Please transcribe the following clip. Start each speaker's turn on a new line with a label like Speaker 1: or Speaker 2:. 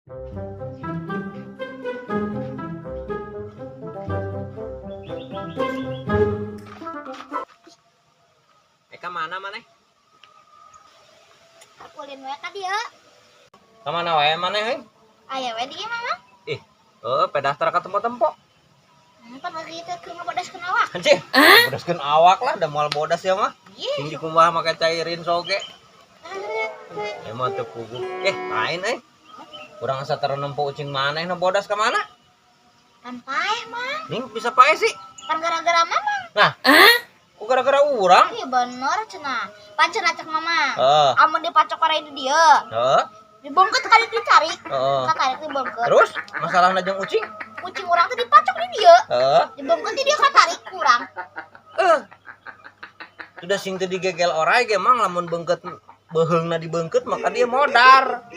Speaker 1: Eka mana maneh?
Speaker 2: Ulin wae ka dieu.
Speaker 1: Ka mana wae maneh heuh?
Speaker 2: Aya wae dieu mah.
Speaker 1: Ih, pedastar ka tempo-tempo.
Speaker 2: Pan lagi teh keur ngabodaskeun awak.
Speaker 1: Hancih. Bodaskeun awak lah, da moal bodas ya mah.
Speaker 2: Ih,
Speaker 1: Sing dikumaha make cairin soge. Emang teu puguh. Lain Urang asa terenem ucing maneh na bodas ka mana?
Speaker 2: kan paeh mah.
Speaker 1: Ning bisa pae sih.
Speaker 2: Kan gara-gara mamang.
Speaker 1: Nah, ku gara-gara urang.
Speaker 2: Iya bener cenah. Pan cenah cek mama.
Speaker 1: Heeh.
Speaker 2: Amun dipacok ka di dieu.
Speaker 1: Heeh.
Speaker 2: Dibongket kali dicari.
Speaker 1: Heeh.
Speaker 2: Katarik dibongket.
Speaker 1: Terus masalahna jeung ucing?
Speaker 2: Kucing urang teh dipacok di dieu.
Speaker 1: Heeh.
Speaker 2: Dibongket di dieu katarik kurang.
Speaker 1: Sudah sing teu digegel oray ge mang lamun beungkeut beheungna dibeungkeut maka dia modar.